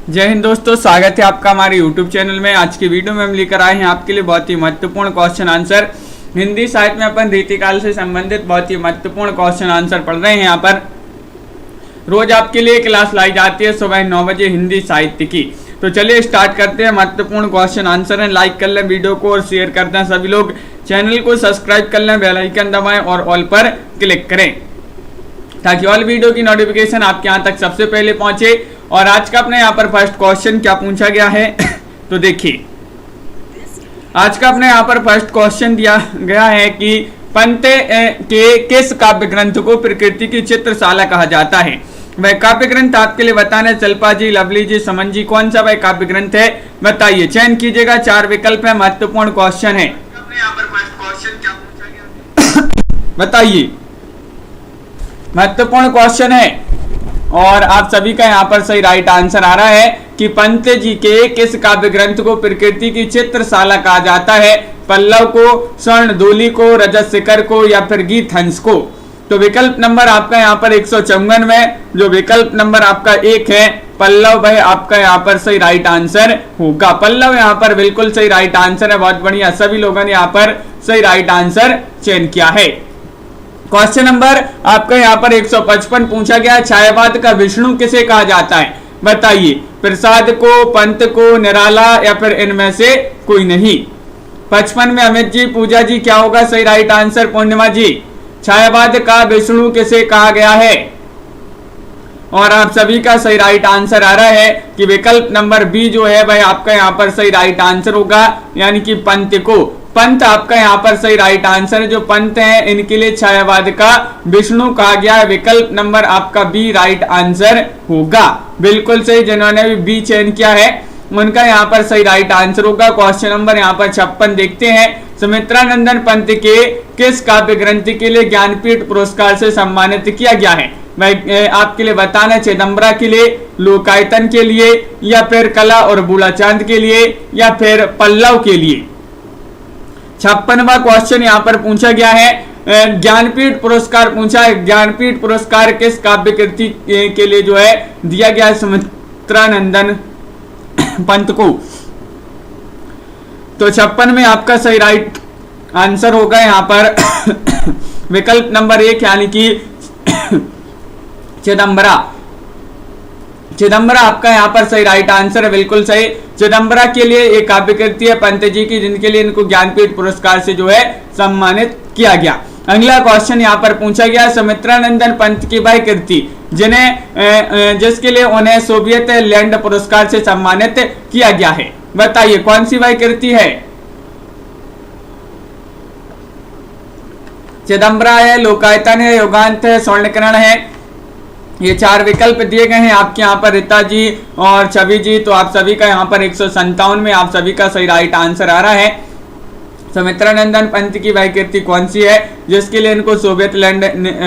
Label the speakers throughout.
Speaker 1: जय हिंद दोस्तों, स्वागत है आपका हमारे YouTube चैनल में। आज की वीडियो में हम लेकर आए हैं आपके लिए बहुत ही महत्वपूर्ण क्वेश्चन आंसर। हिंदी साहित्य में अपन रीतिकाल से संबंधित बहुत ही महत्वपूर्ण क्वेश्चन आंसर पढ़ रहे हैं। यहाँ पर रोज आपके लिए क्लास लाई जाती है सुबह 9 बजे हिंदी साहित्य की। तो चलिए स्टार्ट करते हैं। महत्वपूर्ण क्वेश्चन आंसर है। लाइक कर लें वीडियो को और शेयर करते हैं सभी लोग। चैनल को सब्सक्राइब कर लें, बेल आइकन दबाएं और ऑल पर क्लिक करें ताकि ऑल वीडियो की नोटिफिकेशन आपके यहाँ तक सबसे पहले पहुंचे। और आज का अपने यहाँ पर फर्स्ट क्वेश्चन क्या पूछा गया है तो देखिए, आज का अपने यहाँ पर फर्स्ट क्वेश्चन दिया गया है कि पंत के किस काव्य ग्रंथ को प्रकृति की चित्रशाला कहा जाता है। वह काव्य ग्रंथ आपके लिए बताना है। चल्पा जी, लवली जी, समन जी, कौन सा वह काव्य ग्रंथ है बताइए। चयन कीजिएगा, 4 विकल्प है। महत्वपूर्ण क्वेश्चन है। बताइए, महत्वपूर्ण क्वेश्चन है और आप सभी का यहाँ पर सही राइट आंसर आ रहा है कि पंत जी के किस काव्य ग्रंथ को प्रकृति की चित्रशाला कहा जाता है। पल्लव को, स्वर्ण दूली को, रजत शिखर को या फिर गीत हंस को। तो विकल्प नंबर आपका यहाँ पर 154 में जो विकल्प नंबर आपका 1 है पल्लव, वह आपका यहाँ पर सही राइट आंसर होगा। पल्लव यहाँ पर बिल्कुल सही राइट आंसर है। बहुत बढ़िया, सभी लोगों ने यहाँ पर सही राइट आंसर चयन किया है। क्वेश्चन नंबर आपका यहाँ पर 155 पूछा गया, छायावाद का विष्णु किसे कहा जाता है बताइए। प्रसाद को, पंत को, निराला या फिर इनमें से कोई नहीं। 55 में अमित जी, पूजा जी, क्या होगा सही राइट आंसर। पूर्णिमा जी, छायावाद का विष्णु किसे कहा गया है। और आप सभी का सही राइट आंसर आ रहा है कि विकल्प नंबर बी जो है वह आपका यहाँ पर सही राइट आंसर होगा, यानी कि पंत को। पंत आपका यहाँ पर सही राइट आंसर है। जो पंत हैं इनके लिए छायावाद का विष्णु कहा गया है। विकल्प नंबर आपका बी राइट आंसर होगा। बिल्कुल सही, जिन्होंने भी बी चयन किया है उनका यहाँ पर सही राइट आंसर होगा। क्वेश्चन नंबर यहाँ पर 56 देखते हैं। सुमित्रानंदन पंत के किस काव्य ग्रंथ के लिए ज्ञानपीठ पुरस्कार से सम्मानित किया गया है। मैं आपके लिए बताना, चिदम्बरा के लिए, लोकायतन के लिए या फिर कला और बूढ़ा चांद के लिए या फिर पल्लव के लिए। 56वां क्वेश्चन यहाँ पर पूछा गया है। ज्ञानपीठ पुरस्कार पूछा है। ज्ञानपीठ पुरस्कार किस काव्य कृति के लिए जो है दिया गया है सुमित्रानंदन पंत को। तो 56 में आपका सही राइट आंसर होगा यहाँ पर विकल्प नंबर 1 यानी कि चिदम्बरा। चिदम्बरा आपका यहाँ पर सही राइट आंसर है। बिल्कुल सही, चिदम्बरा के लिए एक काव्य कृति है पंत जी की, जिनके लिए इनको ज्ञानपीठ पुरस्कार से जो है सम्मानित किया गया। अगला क्वेश्चन यहाँ पर पूछा गया, सुमित्रानंदन पंत की वह कृति जिसके लिए उन्हें सोवियत लैंड पुरस्कार से सम्मानित किया गया है बताइए, कौन सी वह कृति है। चिदम्बरा है, लोकायतन है, योगांत है, स्वर्णकिरण है। ये 4 विकल्प दिए गए हैं आपके यहाँ पर रीता जी और छवि जी। तो आप सभी का यहाँ पर 157 में आप सभी का सही राइट आंसर आ रहा है। सुमित्रानंदन पंत की वह कृति कौन सी है जिसके लिए इनको सोवियत लैंड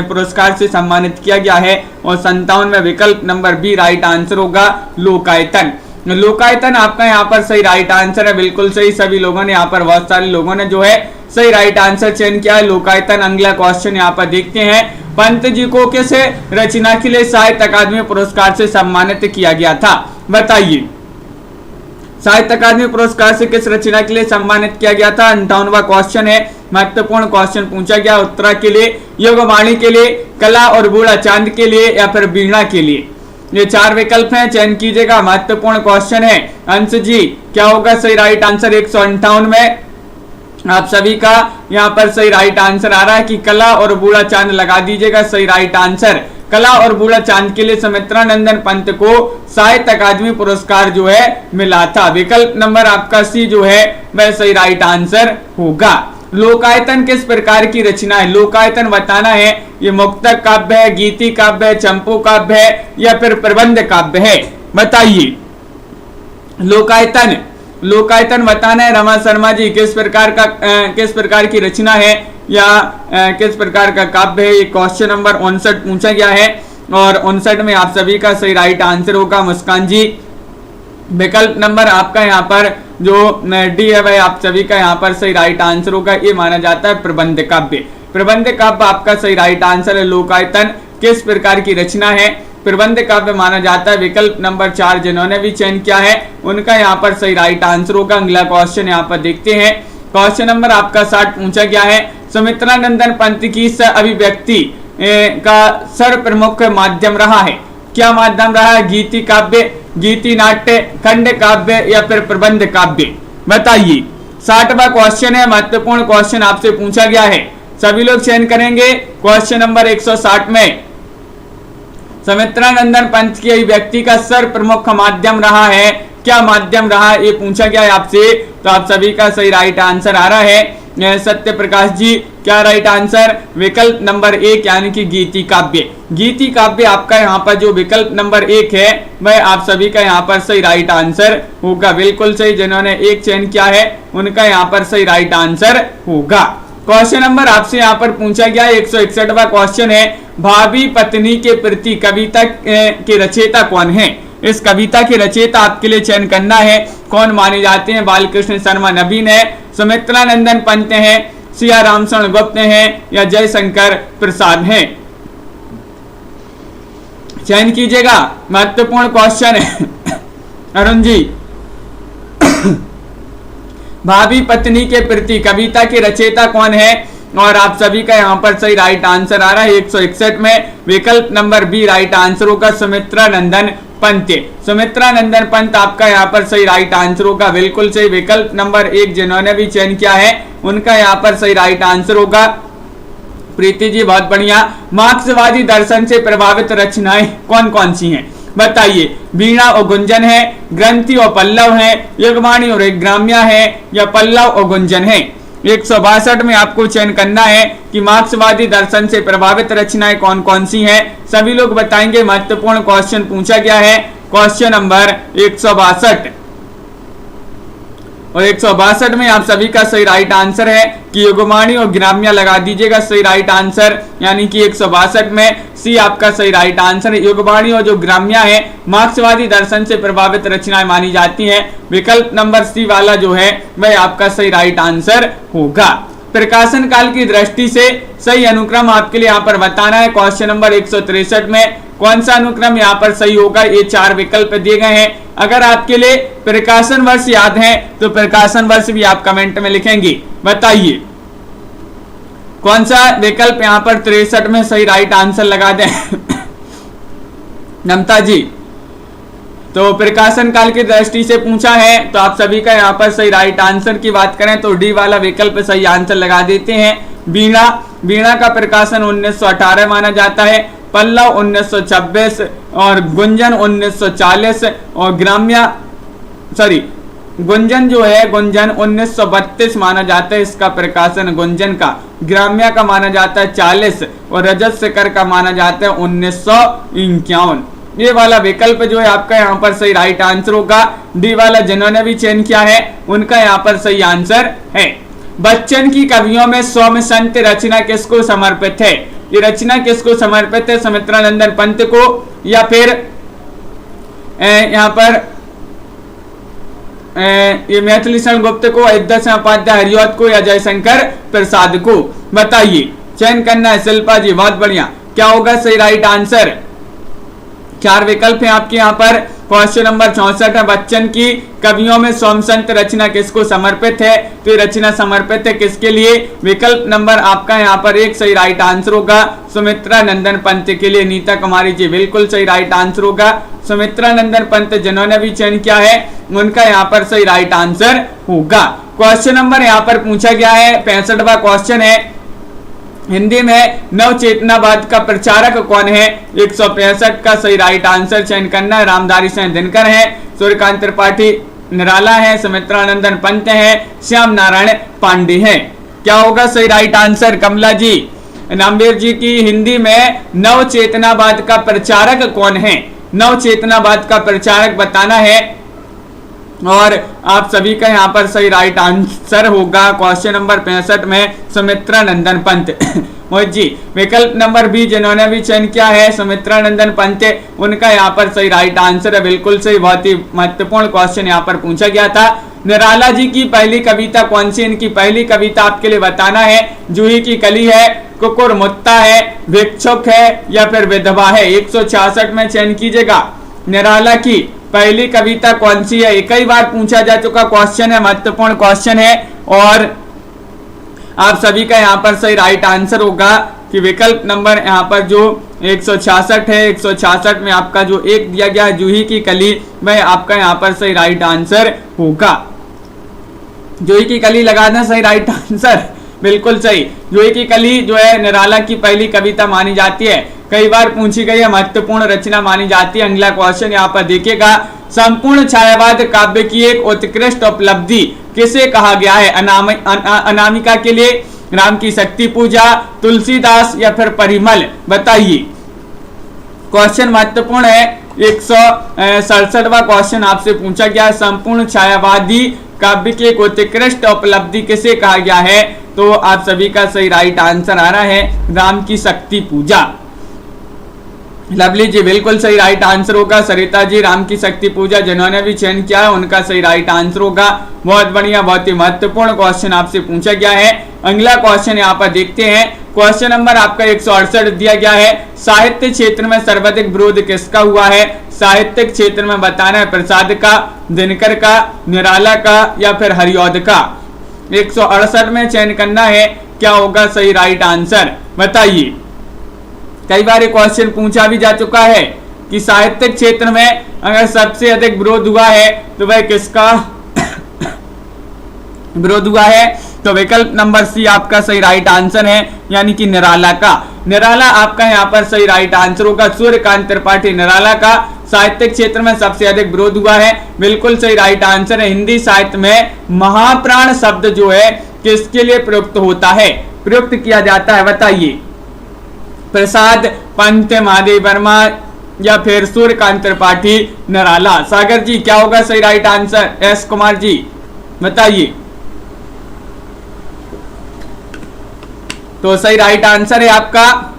Speaker 1: पुरस्कार से सम्मानित किया गया है। और 57 में विकल्प नंबर बी राइट आंसर होगा, लोकायतन। लोकायतन आपका यहाँ पर सही राइट आंसर है। बिल्कुल सही, सभी लोगों ने यहाँ पर, बहुत सारे लोगों ने जो है सही राइट आंसर चयन किया है, लोकायतन। अगला क्वेश्चन यहाँ पर देखते हैं, पंत जी को किस रचना के लिए साहित्य अकादमी पुरस्कार से सम्मानित किया गया था बताइए। साहित्य अकादमी पुरस्कार से किस रचना के लिए सम्मानित किया गया था। 58वां क्वेश्चन है। महत्वपूर्ण क्वेश्चन पूछा गया, उत्तरा के लिए, योगवाणी के लिए, कला और बूढ़ा चांद के लिए या फिर वीणा के लिए। ये 4 विकल्प हैं, चयन कीजिएगा। महत्वपूर्ण क्वेश्चन है। अंश जी, क्या होगा सही राइट आंसर। 158 में आप सभी का यहाँ पर सही राइट आंसर आ रहा है कि कला और बूढ़ा चांद लगा दीजिएगा सही राइट आंसर। कला और बूढ़ा चांद के लिए सुमित्रानंदन पंत को साहित्य अकादमी पुरस्कार जो है मिला था। विकल्प नंबर आपका सी जो है वह सही राइट आंसर होगा। लोकायतन किस प्रकार की रचना है। लोकायतन बताना है, ये मुक्तक काव्य है, गीति काव्य है, चंपू काव्य है या फिर प्रबंध काव्य है बताइए। लोकायतन, लोकायतन बताना है। रमा शर्मा जी, किस प्रकार की रचना है या किस प्रकार का काव्य है। ये क्वेश्चन नंबर 59 पूछा गया है और 59 में आप सभी का सही राइट आंसर होगा, मुस्कान जी। विकल्प नंबर आपका यहाँ पर जो डी है वह आप सभी का यहाँ पर सही राइट आंसर होगा। ये माना जाता है प्रबंध काव्य। प्रबंध काव्य आपका सही राइट आंसर है। लोकायतन किस प्रकार की रचना है प्रबंध काव्य माना जाता है। विकल्प नंबर 4 जिन्होंने भी चयन किया है उनका यहाँ पर सही राइट आंसर होगा। अगला क्वेश्चन यहाँ पर देखते हैं। क्वेश्चन नंबर आपका 60 पूछा गया है, सुमित्रानंदन पंत की अभिव्यक्ति का सर्व प्रमुख माध्यम रहा है। क्या माध्यम रहा है? गीति काव्य, गीति नाट्य, खंड काव्य या फिर प्रबंध काव्य? बताइए। 60वां क्वेश्चन है, महत्वपूर्ण क्वेश्चन आपसे पूछा गया है, सभी लोग चयन करेंगे। क्वेश्चन नंबर 160 में सुमित्रानंदन पंत की अभिव्यक्ति का सर्व प्रमुख माध्यम रहा है, क्या माध्यम रहा है, ये पूछा गया है आपसे। तो आप सभी का सही राइट आंसर आ रहा है सत्य प्रकाश जी। क्या राइट आंसर? विकल्प नंबर 1 यानी कि गीति काव्य। गीति काव्य आपका यहाँ पर जो विकल्प नंबर 1 है वह आप सभी का यहाँ पर सही राइट आंसर होगा। बिल्कुल सही, जिन्होंने 1 चयन किया है उनका यहाँ पर सही राइट आंसर होगा। क्वेश्चन नंबर आपसे यहाँ पर पूछा गया 161वां क्वेश्चन है, भाभी पत्नी के प्रति कविता के रचयिता कौन है? इस कविता के रचयिता आपके लिए चयन करना है। कौन माने जाते हैं? बालकृष्ण शर्मा नवीन है, सुमित्रानंदन पंत है, सिया रामचरण गुप्त है या जयशंकर प्रसाद है? चयन कीजिएगा, महत्वपूर्ण क्वेश्चन है। अरुण जी, भाभी पत्नी के प्रति कविता के रचयिता कौन है? और आप सभी का यहाँ पर सही राइट आंसर आ रहा है 161 में। विकल्प नंबर बी राइट आंसर होगा, सुमित्रानंदन पंत। सुमित्रानंदन पंत आपका यहाँ पर सही राइट आंसर होगा। बिल्कुल सही, विकल्प नंबर 1 जिन्होंने भी चयन किया है उनका यहाँ पर सही राइट आंसर होगा। प्रीति जी बहुत बढ़िया। मार्क्सवादी दर्शन से प्रभावित रचनाएं कौन कौन सी हैं? बताइए। वीणा और गुंजन है, ग्रंथि और पल्लव है, युगवाणी और ग्राम्या है या पल्लव और गुंजन है? 162 में आपको चयन करना है कि मार्क्सवादी दर्शन से प्रभावित रचनाएं कौन कौन सी हैं। सभी लोग बताएंगे। महत्वपूर्ण क्वेश्चन पूछा गया है, क्वेश्चन नंबर 162 और 162 में आप सभी का सही राइट आंसर है कि युगवाणी और ग्राम्या लगा दीजिएगा सही राइट आंसर, यानी कि 162 में सी आपका सही राइट आंसर है। युगवाणी और जो ग्राम्या है मार्क्सवादी दर्शन से प्रभावित रचनाएं मानी जाती हैं। विकल्प नंबर सी वाला जो है वह आपका सही राइट आंसर होगा। प्रकाशन काल की दृष्टि से सही अनुक्रम आपके लिए यहाँ पर बताना है। क्वेश्चन नंबर 163 में कौन सा अनुक्रम यहाँ पर सही होगा? ये 4 विकल्प दिए गए हैं। अगर आपके लिए प्रकाशन वर्ष याद है तो प्रकाशन वर्ष भी आप कमेंट में लिखेंगे। बताइए कौन सा विकल्प यहाँ पर 63 में सही राइट आंसर लगा दें। नमता जी, तो प्रकाशन काल की दृष्टि से पूछा है तो आप सभी का यहाँ पर सही राइट आंसर की बात करें तो डी वाला विकल्प सही आंसर लगा देते हैं। वीणा का प्रकाशन 1918 माना जाता है, पल्लव 1926 और गुंजन 1940 और गुंजन जो है गुंजन 1932 माना जाता है इसका प्रकाशन गुंजन का। ग्राम्या का माना जाता है 40 और रजत शिखर का माना जाता है 1951। ये वाला विकल्प जो है आपका यहाँ पर सही राइट आंसर होगा। डी वाला जिन्होंने भी चयन किया है उनका यहाँ पर सही आंसर है। बच्चन की कवियों में सौम्य संत रचना किसको समर्पित है? ये रचना किसको समर्पित है? सुमित्रानंदन पंत को या फिर यहाँ पर ये मैथिली शरण गुप्त को, अयोध्या सिंह उपाध्याय हरिऔध को या जयशंकर प्रसाद को? बताइए, चयन करना है। शिल्पा जी बहुत बढ़िया। क्या होगा सही राइट आंसर? 4 विकल्प हैं आपके यहाँ पर। क्वेश्चन नंबर 64 है, बच्चन की कवियों में सोमसंत रचना किसको समर्पित है? तो ये रचना समर्पित है किसके लिए? विकल्प नंबर आपका यहाँ पर 1 सही राइट आंसर होगा, सुमित्रानंदन पंत के लिए। नीता कुमारी जी बिल्कुल सही राइट आंसर होगा। सुमित्रानंदन पंत जिन्होंने भी चयन किया है उनका यहाँ पर सही राइट आंसर होगा। क्वेश्चन नंबर यहाँ पर पूछा गया है 65वां क्वेश्चन है, हिंदी में नव चेतनावाद का प्रचारक कौन है? 165 का सही राइट आंसर चयन करना है। रामधारी सिंह दिनकर है, सूर्यकांत त्रिपाठी निराला है, सुमित्रानंदन पंत है, श्याम नारायण पांडे है। क्या होगा सही राइट आंसर? कमला जी, नामवीर जी की हिंदी में नव चेतनावाद का प्रचारक कौन है? नव चेतनावाद का प्रचारक बताना है और आप सभी का यहाँ पर सही राइट आंसर होगा। क्वेश्चन नंबर 65 में सुमित्रानंदन पंत। मोहित जी, विकल्प नंबर बी जिन्होंने भी चयन किया है सुमित्रानंदन पंत, उनका यहाँ पर सही राइट आंसर है। बिल्कुल सही, बहुत ही महत्वपूर्ण क्वेश्चन यहाँ पर पूछा गया था। निराला जी की पहली कविता कौन सी? इनकी पहली कविता आपके लिए बताना है। जूही की कली है, कुकुरमुत्ता है, भिक्षुक है या फिर विधवा है। 166 में चयन कीजिएगा। निराला की पहली कविता कौन सी है? कई बार पूछा जा चुका क्वेश्चन है, महत्वपूर्ण क्वेश्चन है और आप सभी का यहाँ पर सही राइट आंसर होगा कि विकल्प नंबर यहाँ पर जो 166 है, 166 में आपका जो एक दिया गया है जूही की कली, वह आपका यहाँ पर सही राइट आंसर होगा। जूही की कली लगाना सही राइट आंसर, बिल्कुल सही। जूही की कली जो है निराला की पहली कविता मानी जाती है, कई बार पूछी गई है, महत्वपूर्ण रचना मानी जाती है। अगला क्वेश्चन यहाँ पर देखिएगा, संपूर्ण छायावाद काव्य की एक उत्कृष्ट उपलब्धि किसे कहा गया है? अनामिका के लिए, राम की शक्ति पूजा, तुलसीदास या फिर परिमल? बताइए। क्वेश्चन महत्वपूर्ण है। 167वां क्वेश्चन आपसे पूछा गया, संपूर्ण छायावादी काव्य की एक उत्कृष्ट उपलब्धि किसे कहा गया है? तो आप सभी का सही राइट आंसर आ रहा है राम की शक्ति पूजा। लवली जी बिल्कुल सही राइट आंसर होगा। सरिता जी राम की शक्ति पूजा जिन्होंने भी चयन किया है उनका सही राइट आंसर होगा। बहुत बढ़िया, बहुत ही महत्वपूर्ण क्वेश्चन आपसे पूछा गया है। अगला क्वेश्चन यहाँ पर देखते हैं। क्वेश्चन नंबर आपका 168 दिया गया है, साहित्य क्षेत्र में सर्वाधिक विरोध किसका हुआ है? साहित्यिक क्षेत्र में बताना है प्रसाद का, दिनकर का, निराला का या फिर हरिऔध का। 168 में चयन करना है, क्या होगा सही राइट आंसर? बताइए। कई बार ये क्वेश्चन पूछा भी जा चुका है कि साहित्यिक क्षेत्र में अगर सबसे अधिक विरोध हुआ है तो वह किसका विरोध हुआ है? तो विकल्प नंबर सी आपका सही राइट आंसर है, यानी कि निराला का। निराला आपका यहाँ पर सही राइट आंसर होगा। सूर्यकांत त्रिपाठी निराला का साहित्यिक क्षेत्र में सबसे अधिक विरोध हुआ है, बिल्कुल सही राइट आंसर है। हिंदी साहित्य में महाप्राण शब्द जो है किसके लिए प्रयुक्त होता है, प्रयुक्त किया जाता है? बताइए। प्रसाद, पंत, महादेव वर्मा या फिर सूर्यकांत त्रिपाठी, निराला? सागर जी क्या होगा सही right answer? S Kumar ji बताइए। तो सही राइट आंसर है आपका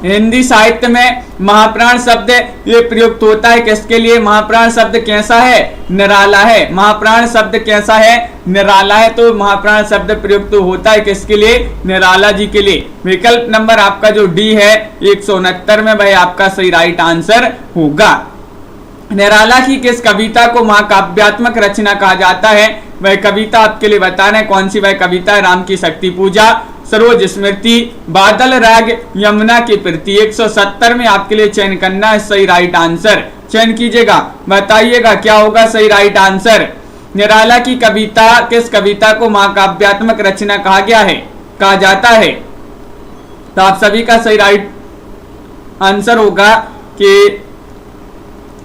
Speaker 1: हिंदी साहित्य में महाप्राण शब्द ये प्रयुक्त होता है किसके लिए? महाप्राण शब्द कैसा है? निराला है। महाप्राण शब्द कैसा है? निराला है। तो महाप्राण शब्द प्रयुक्त होता है किसके लिए? निराला जी के लिए। विकल्प नंबर आपका जो डी है 169 में वह आपका सही राइट आंसर होगा। निराला की किस कविता को महाकाव्यात्मक रचना कहा जाता है? वह कविता आपके लिए बताना है कौन सी वह कविता है। राम की शक्ति पूजा, सरोज स्मृति, बादल राग, यमुना की प्रीति। 170 में आपके लिए चयन करना है सही राइट आंसर। चयन कीजिएगा, बताइएगा क्या होगा सही राइट आंसर। निराला की कविता किस कविता को महाकाव्यात्मक रचना कहा गया है, कहा जाता है? तो आप सभी का सही राइट आंसर होगा कि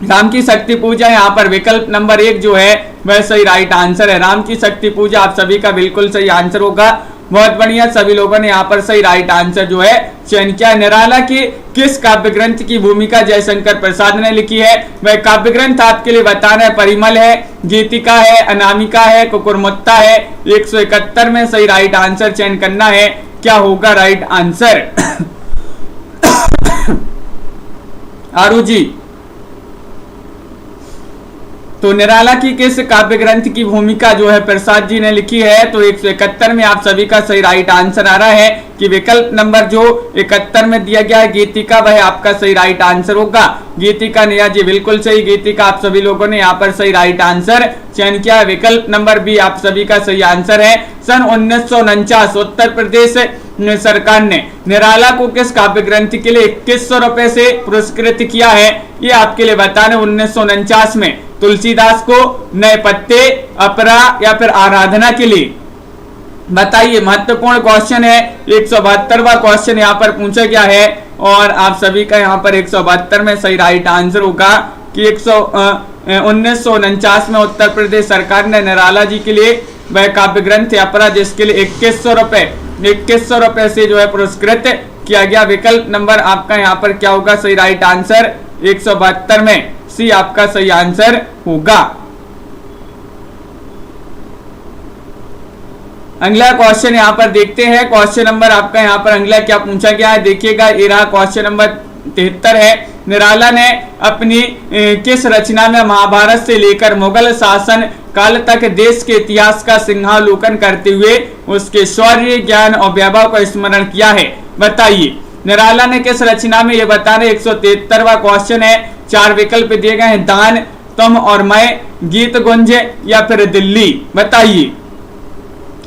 Speaker 1: राम की शक्ति पूजा। यहाँ पर विकल्प नंबर 1 जो है वह सही राइट आंसर है। राम की शक्ति पूजा आप सभी का बिल्कुल सही आंसर होगा। बहुत बढ़िया, सभी लोगों ने यहाँ पर सही राइट आंसर जो है चयन किया। निराला की किस काव्य ग्रंथ की भूमिका जयशंकर प्रसाद ने लिखी है? वह काव्य ग्रंथ आपके लिए बताना है परिमल है, गीतिका है, अनामिका है, कुकुरमुत्ता है। 171 में सही राइट आंसर चयन करना है, क्या होगा राइट आंसर? आरू जी, तो निराला की किस काव्य ग्रंथ की भूमिका जो है प्रसाद जी ने लिखी है? तो 171 में आप सभी का सही राइट आंसर आ रहा है कि विकल्प नंबर जो 71 में दिया गया है गीतिका, वह आपका सही राइट आंसर होगा। गीतिका नेहा जी बिल्कुल सही, गीतिका आप सभी लोगों ने यहाँ पर सही राइट आंसर चयन किया। विकल्प नंबर बी आप सभी का सही आंसर है। सन 1949 उत्तर प्रदेश सरकार ने निराला को किस काव्य ग्रंथ के लिए 2100 रुपए से पुरस्कृत किया है? ये आपके लिए बताने 1949 में तुलसीदास को, नए पत्ते, अपरा या फिर आराधना के लिए? बताइए, महत्वपूर्ण क्वेश्चन है। 172वां क्वेश्चन यहाँ पर पूछा गया है और आप सभी का यहाँ पर 172 में सही राइट आंसर होगा कि 1949 में उत्तर प्रदेश सरकार ने निराला जी के लिए वह काव्य ग्रंथ अपरा जिसके लिए 2100 रुपए से जो है पुरस्कृत किया गया। विकल्प नंबर आपका यहाँ पर क्या होगा सही राइट आंसर? 172 में सी आपका सही आंसर होगा। अगला क्वेश्चन यहाँ पर देखते हैं। क्वेश्चन नंबर आपका यहाँ पर अगला क्या पूछा गया है देखिएगा। ये रहा क्वेश्चन नंबर 73 है। निराला ने अपनी किस रचना में महाभारत से लेकर मुगल शासन काल तक देश के इतिहास का सिंहावलोकन करते हुए उसके शौर्य, ज्ञान और वैभव का स्मरण किया है? बताइए। निराला ने किस रचना में, ये बताना 173वां क्वेश्चन है। 4 विकल्प दिए गए हैं, दान, तुम और मैं, गीत गुंज या फिर दिल्ली। बताइए।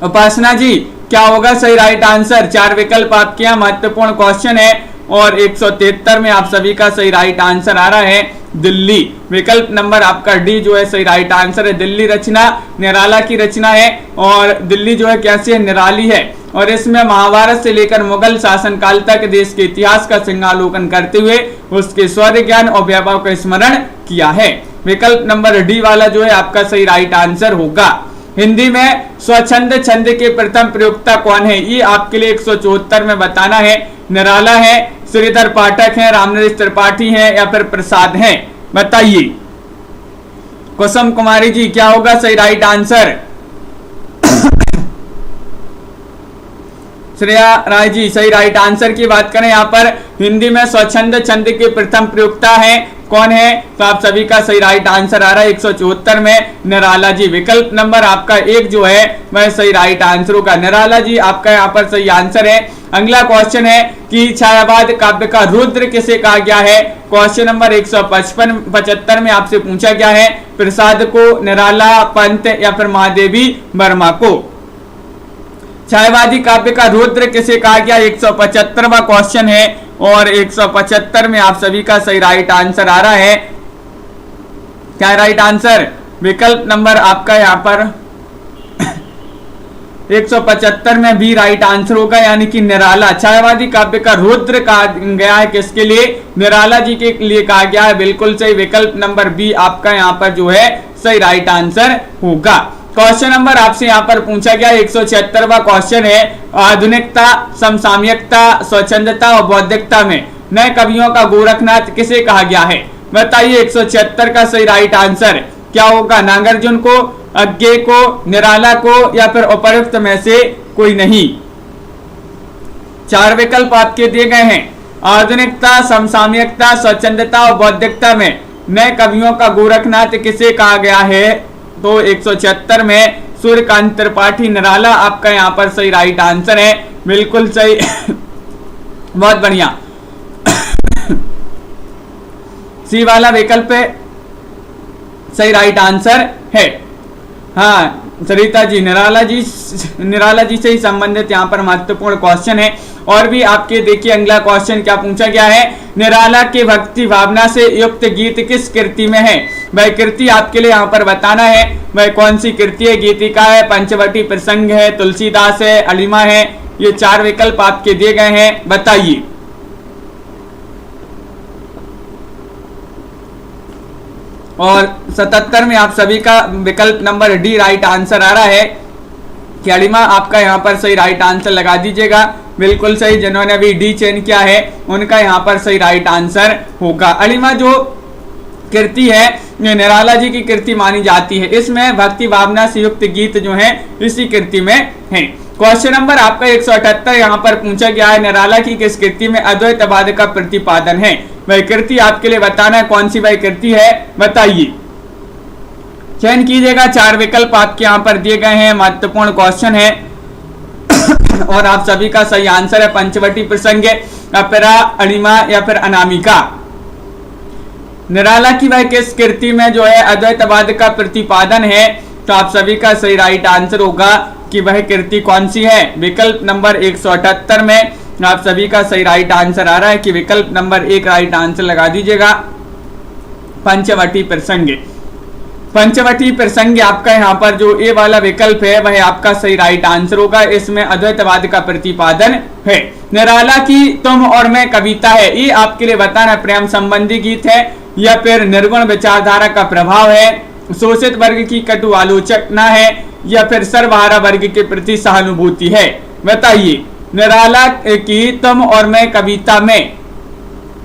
Speaker 1: उपासना जी क्या होगा सही राइट आंसर? 4 विकल्प आपके यहाँ महत्वपूर्ण क्वेश्चन है और 173 में आप सभी का सही राइट आंसर आ रहा है दिल्ली। विकल्प नंबर आपका डी जो है सही राइट आंसर है। दिल्ली रचना निराला की रचना है और दिल्ली जो है कैसी है, निराली है और इसमें महाभारत से लेकर मुगल शासनकाल तक देश के इतिहास का सिंहावलोकन करते हुए उसके शौर्य, ज्ञान और वैभव का स्मरण किया है। विकल्प नंबर डी वाला जो है आपका सही राइट आंसर होगा। हिंदी में स्वच्छंद छंद के प्रथम प्रयोक्ता कौन है? ये आपके लिए 174 में बताना है। निराला है, श्रीधर पाठक है, रामनरेश त्रिपाठी है या फिर प्रसाद है? बताइए। कुसुम कुमारी जी क्या होगा सही राइट आंसर? श्रेया राय जी सही राइट आंसर की बात करें, यहाँ पर हिंदी में स्वच्छंद छंद के प्रथम प्रयोक्ता है कौन है? तो आप सभी का सही राइट आंसर आ रहा है 174 में निराला जी। विकल्प नंबर आपका 1 जो है वह सही राइट आंसर होगा। निराला जी आपका यहाँ पर सही आंसर है। अगला क्वेश्चन है कि छायावाद काव्य का रुद्र किसे कहा गया है? क्वेश्चन नंबर 175 में आपसे पूछा गया है। प्रसाद को, निराला, पंत या फिर महादेवी वर्मा को? छायावादी काव्य का रुद्र किसे कहा गया? 175वां क्वेश्चन है और 175 में आप सभी का सही राइट आंसर आ रहा है। क्या राइट आंसर? विकल्प नंबर आपका यहाँ पर 175 में भी राइट आंसर होगा, यानी कि निराला। छायावादी काव्य का रुद्र कहा गया है किसके लिए? निराला जी के लिए कहा गया है। बिल्कुल सही। विकल्प नंबर बी आपका यहाँ पर जो है सही राइट आंसर होगा। क्वेश्चन नंबर आपसे यहाँ पर पूछा गया 176वां क्वेश्चन है। आधुनिकता, समसामयिकता, स्वच्छंदता और बौद्धिकता में नए कवियों का गोरखनाथ किसे कहा गया है? बताइए। 176 का सही राइट आंसर क्या होगा? नागार्जुन को, अज्ञे को, निराला को या फिर उपयुक्त में से कोई नहीं? 4 विकल्प आपके दिए गए हैं। आधुनिकता, समसामयिकता, स्वच्छंदता और बौद्धिकता में नए कवियों का गोरखनाथ किसे कहा गया है? तो 176 में सूर्यकांत त्रिपाठी, निराला आपका यहाँ पर सही राइट आंसर है। बिल्कुल सही। बहुत बढ़िया। सी वाला विकल्प सही राइट आंसर है। हाँ सरिता जी, निराला जी से ही संबंधित यहाँ पर महत्वपूर्ण क्वेश्चन है। और भी आपके देखिए अगला क्वेश्चन क्या पूछा गया है। निराला के भक्ति भावना से युक्त गीत किस कृति में है? वह कृति आपके लिए यहाँ पर बताना है। वह कौन सी कृति है? गीतिका है, पंचवटी प्रसंग है, तुलसीदास है, अलिमा है? ये 4 विकल्प आपके दिए गए हैं। बताइए। और 77 में आप सभी का विकल्प नंबर डी राइट आंसर आ रहा है कि अलिमा आपका यहाँ पर सही राइट आंसर लगा दीजिएगा। बिल्कुल सही। जिन्होंने अभी डी चयन किया है उनका यहाँ पर सही राइट आंसर होगा। अलिमा जो कृति है ये निराला जी की कृति मानी जाती है। इसमें भक्ति भावना से युक्त गीत जो है इसी कृति में है। क्वेश्चन नंबर आपका 178 यहाँ पर पूछा गया है। निराला की किस कृति में अद्वैतवाद का प्रतिपादन है? वह कृति आपके लिए बताना है कौन सी वह कृति है। बताइए। चयन कीजिएगा। 4 विकल्प आपके यहाँ पर दिए गए हैं। महत्वपूर्ण क्वेश्चन है और आप सभी का सही आंसर है पंचवटी प्रसंग, अपरा, अनिमा या फिर अनामिका। निराला की वह किस कृति में जो है अद्वैतवाद का प्रतिपादन है? तो आप सभी का सही राइट आंसर होगा कि वह कृति कौन सी है। विकल्प नंबर 178 में आप सभी का सही राइट आंसर आ रहा है कि विकल्प नंबर 1 राइट आंसर लगा दीजिएगा। पंचवटी प्रसंग। पंचवटी प्रसंग आपका यहाँ पर जो ए वाला विकल्प है वह आपका सही राइट आंसर होगा। इसमें अद्वैतवाद का प्रतिपादन है। निराला की तुम और मैं कविता है, ये आपके लिए बताना प्रेम संबंधी गीत है या फिर निर्गुण विचारधारा का प्रभाव है, शोषित वर्ग की कटु आलोचना है या फिर सर्वहारा वर्ग के प्रति सहानुभूति है। बताइए। निराला की तुम और मैं कविता में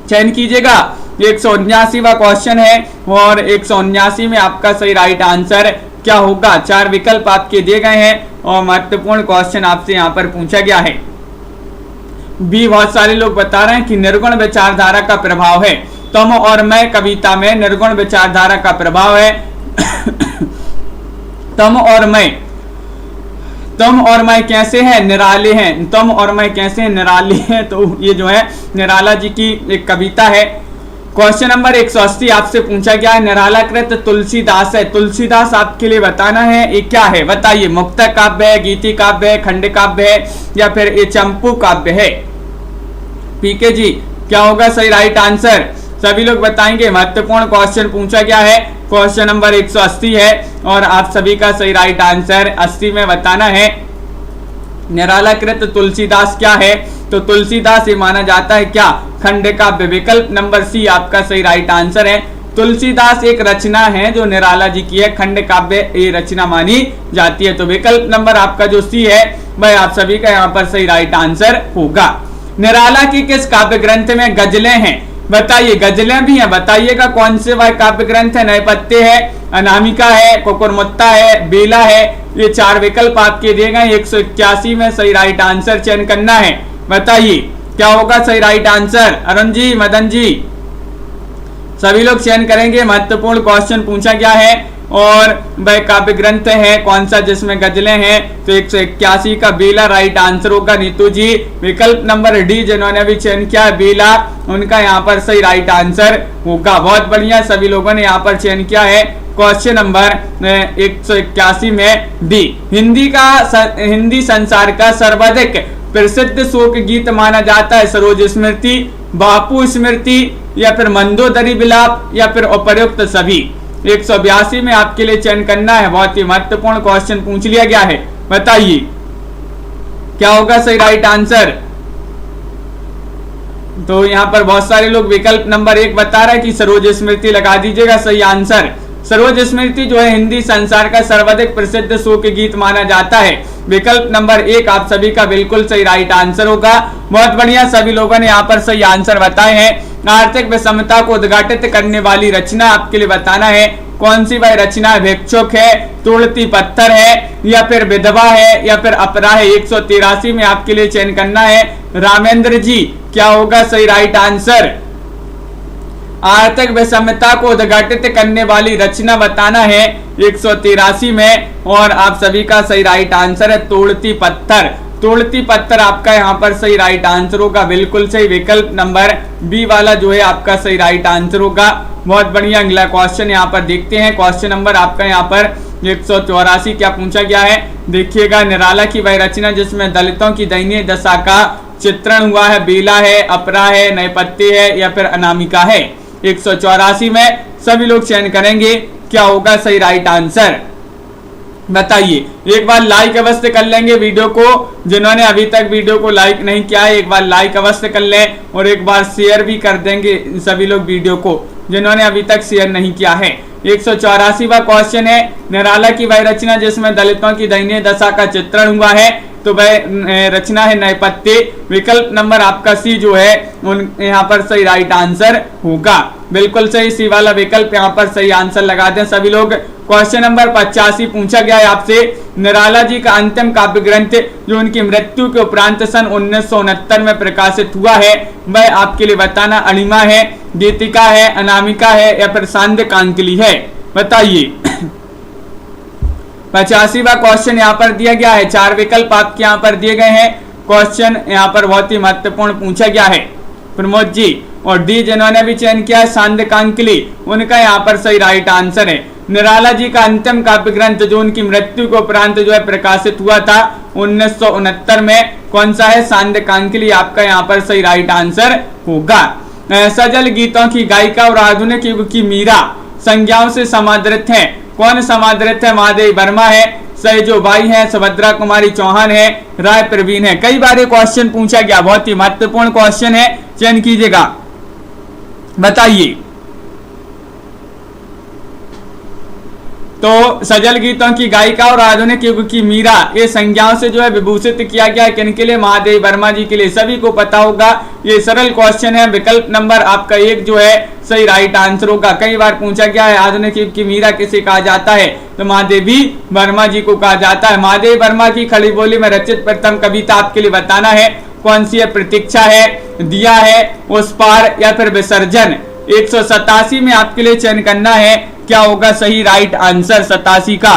Speaker 1: चयन कीजिएगा। 179वां क्वेश्चन है और 179 में आपका सही राइट आंसर क्या होगा? 4 विकल्प आपके दिए गए हैं और महत्वपूर्ण क्वेश्चन आपसे यहाँ पर पूछा गया है। बी बहुत सारे लोग बता रहे हैं कि निर्गुण विचारधारा का प्रभाव है। तुम और मैं कविता में निर्गुण विचारधारा का प्रभाव है। तुम और मैं कैसे हैं, निराले हैं। तुम और मैं कैसे हैं, निराले हैं। तो ये जो है निराला जी की एक कविता है। क्वेश्चन नंबर 180 आपसे पूछा गया है, निरालाकृत तुलसीदास है। तुलसीदास आपके लिए बताना है ये क्या है, बताइए। मुक्तक काव्य है, गीति काव्य है, खंड काव्य है, या फिर ये चंपू काव्य है। पीके जी क्या होगा सही राइट आंसर, सभी लोग बताएंगे। महत्वपूर्ण क्वेश्चन पूछा गया है, क्वेश्चन नंबर 180 है और आप सभी का सही राइट आंसर 80 में बताना है। निरालाकृत तुलसीदास क्या है, तो तुलसीदास ये माना जाता है क्या, खंड काव्य। विकल्प नंबर सी आपका सही राइट आंसर है। तुलसीदास एक रचना है जो निराला जी की है, खंड काव्य ये रचना मानी जाती है। तो विकल्प नंबर आपका जो सी है वह आप सभी का यहाँ पर सही राइट आंसर होगा। निराला की किस काव्य ग्रंथ में गजलें हैं, बताइए। गजलें भी हैं, बताइएगा कौन से वह काव्य ग्रंथ है। नैपत्य है, अनामिका है, कुकुरमुत्ता है, बेला है। ये 4 विकल्प आपके दिए गए। 181 में सही राइट आंसर चयन करना है, बताइए क्या होगा सही राइट आंसर। अरुण जी, मदन जी सभी लोग चयन करेंगे। महत्वपूर्ण क्वेश्चन पूछा गया है और वह काव्य ग्रंथ है कौन सा जिसमें गजलें हैं, तो 181 का बेला राइट आंसर होगा। नीतू जी विकल्प नंबर डी जिन्होंने भी चयन किया है बेला, उनका यहाँ पर सही राइट आंसर होगा। बहुत बढ़िया, सभी लोगों ने यहाँ पर चयन किया है क्वेश्चन नंबर 181 में डी। हिंदी संसार का सर्वाधिक प्रसिद्ध शोक गीत माना जाता है सरोज स्मृति, बापू स्मृति, या फिर मंदोदरी विलाप, या फिर उपर्युक्त सभी। 182 में आपके लिए चयन करना है। बहुत ही महत्वपूर्ण क्वेश्चन पूछ लिया गया है, बताइए क्या होगा सही राइट आंसर। तो यहाँ पर बहुत सारे लोग विकल्प नंबर 1 बता रहा है कि सरोज स्मृति लगा दीजिएगा सही आंसर। सरोज स्मृति जो है हिंदी संसार का सर्वाधिक प्रसिद्ध शोक गीत माना जाता है। विकल्प नंबर 1 आप सभी का बिल्कुल सही राइट आंसर होगा। बहुत बढ़िया, सभी लोगों ने यहाँ पर सही आंसर बताए हैं। आर्थिक विषमता को उद्घाटित करने वाली रचना आपके लिए बताना है कौन सी वह रचना है। भिक्षुक है, तोड़ती पत्थर है, या फिर विधवा है, या फिर अपरा है। 183 में आपके लिए चयन करना है। रामेंद्र जी क्या होगा सही राइट आंसर। आर्थिक विषमता को उद्घाटित करने वाली रचना बताना है 183 में, और आप सभी का सही राइट आंसर है तोड़ती पत्थर। तोड़ती पत्थर आपका यहाँ पर सही राइट आंसर होगा, बिल्कुल सही। विकल्प नंबर बी वाला जो है आपका सही राइट आंसर होगा। बहुत बढ़िया, अगला क्वेश्चन यहाँ पर देखते हैं। क्वेश्चन नंबर आपका यहाँ पर 184 क्या पूछा गया है, देखिएगा। निराला की वह रचना जिसमें दलितों की दयनीय दशा का चित्रण हुआ है, बेला है, अपरा है, नैपत्य है, या फिर अनामिका है। 184 में सभी लोग चयन करेंगे क्या होगा सही राइट आंसर, बताइए। एक बार लाइक अवश्य कर लेंगे वीडियो को, जिन्होंने अभी तक वीडियो को लाइक नहीं किया है एक बार लाइक अवश्य कर लें, और एक बार शेयर भी कर देंगे सभी लोग वीडियो को जिन्होंने अभी तक शेयर नहीं किया है। 184वां क्वेश्चन है, निराला की वह रचना जिसमें दलितों की दयनीय दशा का चित्रण हुआ है, तो वह रचना है नैपत्य। विकल्प नंबर आपका सी जो है उन यहाँ पर सही राइट आंसर होगा, बिल्कुल सही। सी वाला विकल्प यहाँ पर सही आंसर लगा दें सभी लोग। क्वेश्चन नंबर 85 पूछा गया है आपसे, निराला जी का अंतिम काव्य ग्रंथ जो उनकी मृत्यु के उपरांत सन 1969 में प्रकाशित हुआ है, वह आपके लिए बताना अणिमा है, गीतिका है, अनामिका है, या फिर सांध्य कांकली है, बताइए। 85वां क्वेश्चन यहाँ पर दिया गया है, 4 विकल्प आपके यहाँ पर दिए गए हैं। क्वेश्चन यहाँ पर बहुत ही महत्वपूर्ण पूछा गया है। प्रमोद जी और डी जिन्होंने भी चयन किया है सांध्य कांकली, उनका यहाँ पर सही राइट आंसर है। निराला जी का अंतिम काव्य ग्रंथ जो उनकी मृत्यु के उपरांत जो है प्रकाशित हुआ था 1969 में, कौन सा है, सांध्य कांकली आपका यहाँ पर सही राइट आंसर होगा। सजल गीतों की गायिका और आधुनिक युग की मीरा संज्ञाओं से समादृत है, कौन समादृत है, महादेवी वर्मा है, सैजोबाई है, सुभद्रा कुमारी चौहान है, राय प्रवीण है। कई बार ये क्वेश्चन पूछा गया, बहुत ही महत्वपूर्ण क्वेश्चन है, चयन कीजिएगा, बताइए। तो सजल गीतों की गायिका और आधुनिक युग की मीरा ये संज्ञाओं से जो है विभूषित किया गया, किनके लिए, महादेवी वर्मा जी के लिए। सभी को पता होगा, ये सरल क्वेश्चन है। विकल्प नंबर आपका 1 जो है सही राइट आंसर होगा। कई बार पूछा गया है आधुनिक युग की मीरा किसे कहा जाता है, तो महादेवी वर्मा जी को कहा जाता है। महादेवी वर्मा की खड़ी बोली में रचित प्रथम कविता आपके लिए बताना है कौन सी है, प्रतीक्षा है, दिया है, उस पार, या फिर विसर्जन। 187 में आपके लिए चयन करना है क्या होगा सही राइट आंसर 87 का,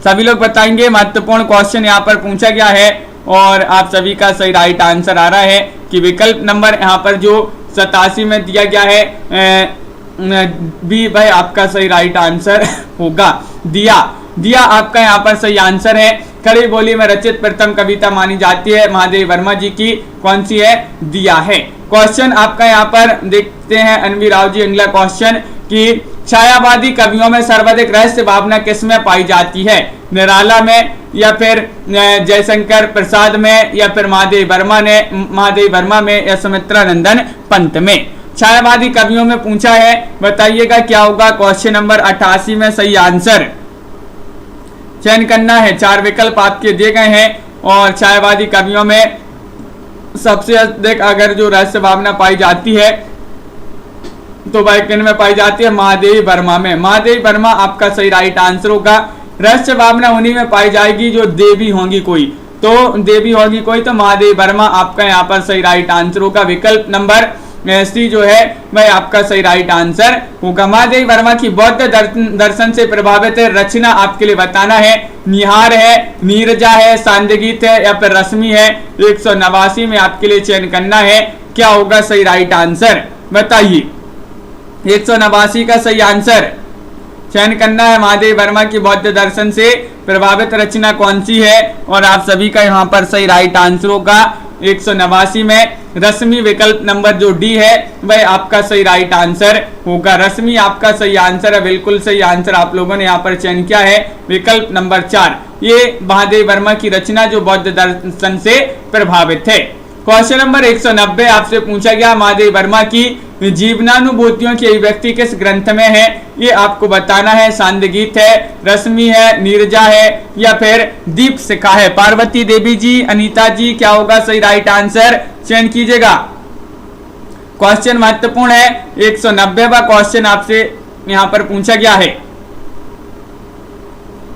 Speaker 1: सभी लोग बताएंगे। महत्वपूर्ण क्वेश्चन यहाँ पर पूछा गया है और आप सभी का सही राइट आंसर आ रहा है कि विकल्प नंबर यहाँ पर जो 87 में दिया गया है बी भाई आपका सही राइट आंसर होगा। दिया आपका यहाँ पर सही आंसर है। खड़ी बोली में रचित प्रथम कविता मानी जाती है महादेवी वर्मा जी की, कौन सी है? दिया है। क्वेश्चन आपका यहाँ पर देखते हैं अनवी राव जी, अगला क्वेश्चन कि छायावादी कवियों में सर्वाधिक रहस्य भावना किसमें पाई जाती है? निराला में या फिर जयशंकर प्रसाद में या फिर महादेवी वर्मा में या सुमित्रा नंदन पंत में? छायावादी कवियों में पूछा है, बताइएगा क्या होगा क्वेश्चन नंबर 88 में सही आंसर। चयन करना है, 4 विकल्प आपके दिए गए हैं और छायावादी कवियों में सबसे अधिक अगर जो रहस्य भावना पाई जाती है तो वह किन में पाई जाती है? महादेवी वर्मा में। महादेवी वर्मा आपका सही राइट आंसर होगा। रहस्य भावना उन्हीं में पाई जाएगी जो देवी होंगी कोई, तो महादेवी वर्मा आपका यहाँ पर सही राइट आंसर होगा। विकल्प नंबर सी जो है वह आपका सही राइट आंसर होगा। महादेवी वर्मा की बौद्ध दर्शन से प्रभावित रचना आपके लिए बताना है। निहार है, नीरजा है, सांध्यगीत है या फिर रश्मि है। 189 में आपके लिए चयन करना है, क्या होगा सही राइट आंसर बताइए। 189 का सही आंसर चयन करना है। महादेवी वर्मा की बौद्ध दर्शन से प्रभावित रचना कौन सी है और आप सभी का यहाँ पर सही राइट आंसर होगा 189 में रश्मि। विकल्प नंबर जो डी है वह आपका सही राइट आंसर होगा। रश्मि आपका सही आंसर है, बिल्कुल सही आंसर आप लोगों ने यहाँ पर चयन किया है। विकल्प नंबर 4 ये महादेवी वर्मा की रचना जो बौद्ध दर्शन से प्रभावित है। क्वेश्चन नंबर 190 आपसे पूछा गया, महादेवी वर्मा की जीवनानुभूतियों की अभिव्यक्ति किस ग्रंथ में है? ये आपको बताना है। सांध्यगीत है, रश्मि है, नीरजा है या फिर दीप शिखा है। पार्वती देवी जी, अनीता जी, क्या होगा सही राइट आंसर? चयन कीजिएगा। क्वेश्चन महत्वपूर्ण है। 190वां क्वेश्चन आपसे यहाँ पर पूछा गया है।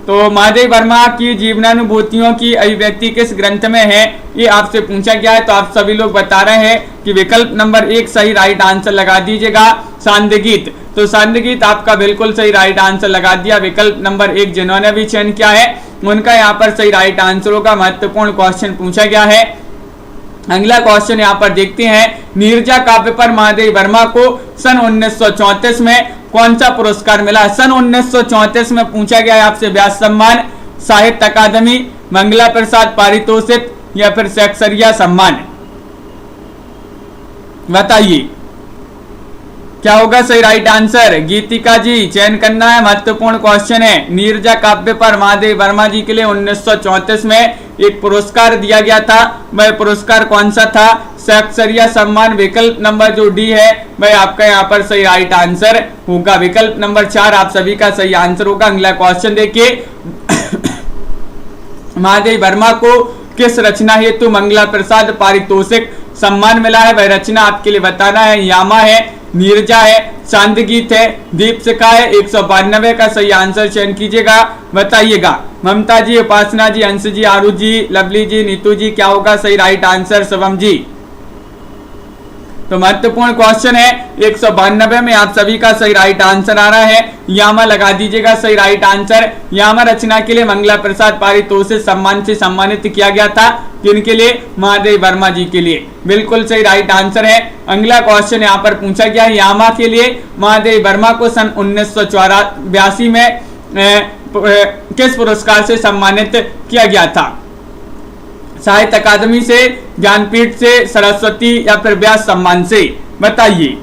Speaker 1: तो महादेवी वर्मा की जीवनानुभूतियों की अभिव्यक्ति किस ग्रंथ में है ये आपसे पूछा गया है। तो आप सभी लोग बता रहे हैं कि विकल्प नंबर 1 सही राइट आंसर लगा दीजिएगा, सांध्यगीत। तो सांध्यगीत आपका बिल्कुल सही राइट आंसर लगा दिया। विकल्प नंबर 1 जिन्होंने भी चयन किया है उनका यहाँ पर सही राइट आंसर होगा। महत्वपूर्ण क्वेश्चन पूछा गया है। अगला क्वेश्चन यहाँ पर देखते हैं, नीरजा काव्य पर महादेवी वर्मा को सन 1934 में कौन सा पुरस्कार मिला? सन 1934 में पूछा गया है आपसे व्यास सम्मान, साहित्य अकादमी, मंगला प्रसाद पारितोषिक या फिर शेक्सपियर सम्मान। बताइए क्या होगा सही राइट आंसर। गीतिका जी चयन करना है, महत्वपूर्ण क्वेश्चन है। नीरजा काव्य पर महादेवी वर्मा जी के लिए 1934 में एक पुरस्कार दिया गया था, वह पुरस्कार कौन सा था? शेक्सपियर सम्मान। विकल्प नंबर जो डी है वह आपका यहाँ पर सही राइट आंसर होगा। विकल्प नंबर 4 आप सभी का सही आंसर होगा। अगला क्वेश्चन देखिए, महादेवी वर्मा को किस रचना हेतु मंगला प्रसाद पारितोषिक सम्मान मिला है? वह रचना आपके लिए बताना है। यामा है, नीरजा है, सांध्यगीत है, दीप शिखा है। 192 का सही आंसर चयन कीजिएगा, बताइएगा। ममता जी, उपासना जी, अंश जी, आरू जी, लवली जी, नीतू जी, क्या होगा सही राइट आंसर? शिवम जी। तो महत्वपूर्ण क्वेश्चन है। 192 में आप सभी का सही राइट आंसर आ रहा है। यामा लगा दीजिएगा सही राइट आंसर। यामा रचना के लिए मंगला प्रसाद पारितोषिक सम्मान से सम्मानित किया गया था। किनके लिए? महादेवी वर्मा जी के लिए। बिल्कुल सही राइट आंसर है। अगला क्वेश्चन यहाँ पर पूछा गया है, यामा के लिए महादेवी वर्मा को सन 1982 में किस पुरस्कार से सम्मानित किया गया था? साहित्य अकादमी से, ज्ञानपीठ से, सरस्वती या फिर व्यास सम्मान से? बताइए।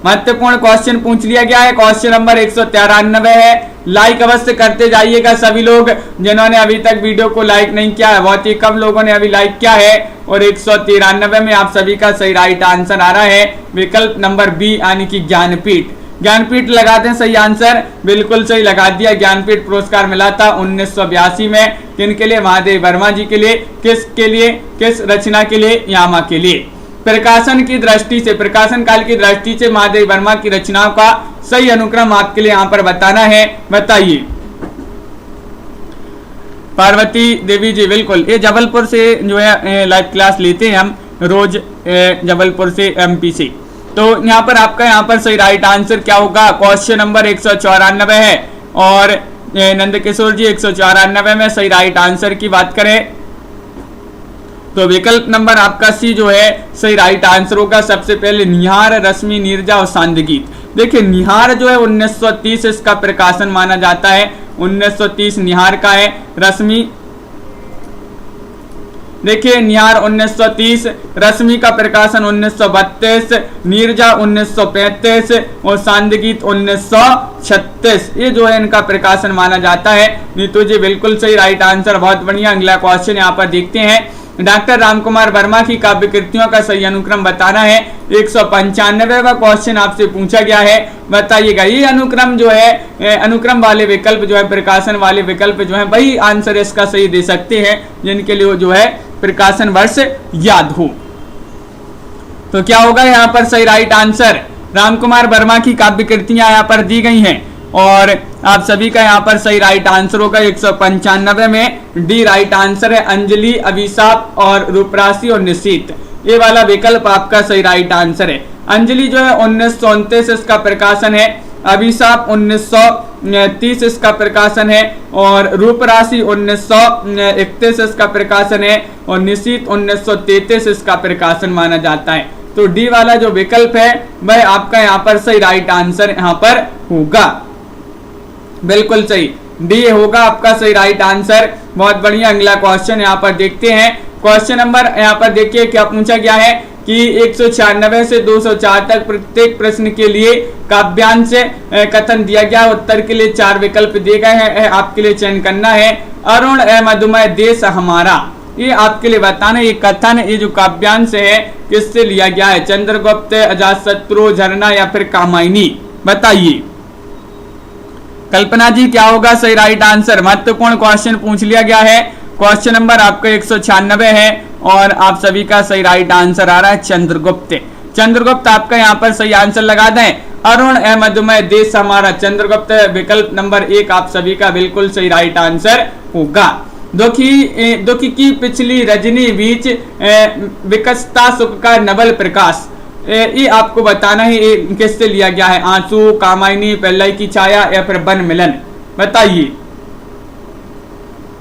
Speaker 1: महत्वपूर्ण क्वेश्चन पूछ लिया गया है। क्वेश्चन नंबर 193 है। लाइक अवश्य करते जाइएगा सभी लोग। जिन्होंने अभी तक वीडियो को लाइक नहीं किया है, बहुत ही कम लोगों ने अभी लाइक किया है। और 193 में आप सभी का सही राइट आंसर आ रहा है। विकल्प नंबर बी यानी कि ज्ञानपीठ। ज्ञानपीठ लगा दें सही आंसर, बिल्कुल सही लगा दिया। ज्ञानपीठ पुरस्कार मिला था 1982 में। किनके लिए? महादेवी वर्मा जी के लिए। किसके लिए? किस रचना के लिए? यामा के लिए। प्रकाशन की दृष्टि से, प्रकाशन काल की दृष्टि से महादेवी वर्मा की रचनाओं का सही अनुक्रम आपके लिए यहाँ पर बताना है। बताइए। पार्वती देवी जी, बिल्कुल। ये जबलपुर से जो है लाइव क्लास लेते हैं हम रोज, जबलपुर से, MP से। तो यहाँ पर आपका यहाँ पर सही राइट आंसर क्या होगा? क्वेश्चन नंबर 194 है। और नंद किशोर जी 194 में सही राइट आंसर की बात करें तो विकल्प नंबर आपका सी जो है सही राइट आंसर होगा। सबसे पहले निहार, रश्मि, नीरजा और सांदगीत। देखिए निहार जो है 1930 इसका प्रकाशन माना जाता है, 1930 निहार का है। रश्मि देखिए निहार 1930, रश्मि का प्रकाशन 1932, नीरजा 1935 और सांदगीत 1936। ये जो है इनका प्रकाशन माना जाता है। नीतू जी बिल्कुल सही राइट आंसर, बहुत बढ़िया। अगला क्वेश्चन यहाँ पर देखते हैं। डॉक्टर रामकुमार वर्मा की काव्य कृतियों का सही अनुक्रम बताना है। 195वां क्वेश्चन आपसे पूछा गया है, बताइएगा। ये अनुक्रम जो है, अनुक्रम वाले विकल्प जो है, प्रकाशन वाले विकल्प जो है, वही आंसर इसका सही दे सकते हैं जिनके लिए जो है प्रकाशन वर्ष याद हो। तो क्या होगा यहाँ पर सही राइट आंसर? रामकुमार वर्मा की काव्य कृतियां यहाँ पर दी गई हैं और आप सभी का यहाँ पर सही राइट आंसर होगा 195 में डी राइट आंसर है। अंजलि, अभिशाप और रूपराशि और निशीत, ये वाला विकल्प आपका सही राइट आंसर है। अंजलि जो है 1929 इसका प्रकाशन है, अभिशाप 1930 इसका प्रकाशन है और रूपराशि 1931 इसका प्रकाशन है और निशीत 1933 इसका प्रकाशन माना जाता है। तो डी वाला जो विकल्प है वह आपका यहाँ पर सही राइट आंसर यहाँ पर होगा। बिल्कुल सही, डी होगा आपका सही राइट आंसर। बहुत बढ़िया। अगला क्वेश्चन यहाँ पर देखते हैं। क्वेश्चन नंबर यहाँ पर देखिए क्या पूछा गया है कि 196 से 204 तक प्रत्येक प्रश्न के लिए काव्यांश कथन दिया गया। उत्तर के लिए 4 विकल्प दिए गए हैं, आपके लिए चयन करना है। अरुण, मधुमय, देश हमारा, ये आपके लिए बताना। ये कथन, ये जो काव्यांश है किससे लिया गया है? चंद्रगुप्त, अजातशत्रु, झरना या फिर कामायनी? बताइए कल्पना जी क्या होगा सही राइट आंसर? महत्वपूर्ण क्वेश्चन पूछ लिया गया है। क्वेश्चन नंबर आपका 196 है और आप सभी का सही राइट आंसर आ रहा है चंद्रगुप्त। चंद्रगुप्त आपका यहाँ पर सही आंसर लगा दें। अरुण, मधुमय, देश हमारा, चंद्रगुप्त विकल्प नंबर 1 आप सभी का बिल्कुल सही राइट आंसर होगा। दुखी की पिछली रजनी बीच विकसता सुख का नवल प्रकाश, ये आपको बताना है ये किससे लिया गया है? आंसू, कामायनी, प्रलय की छाया या फिर वन मिलन? बताइए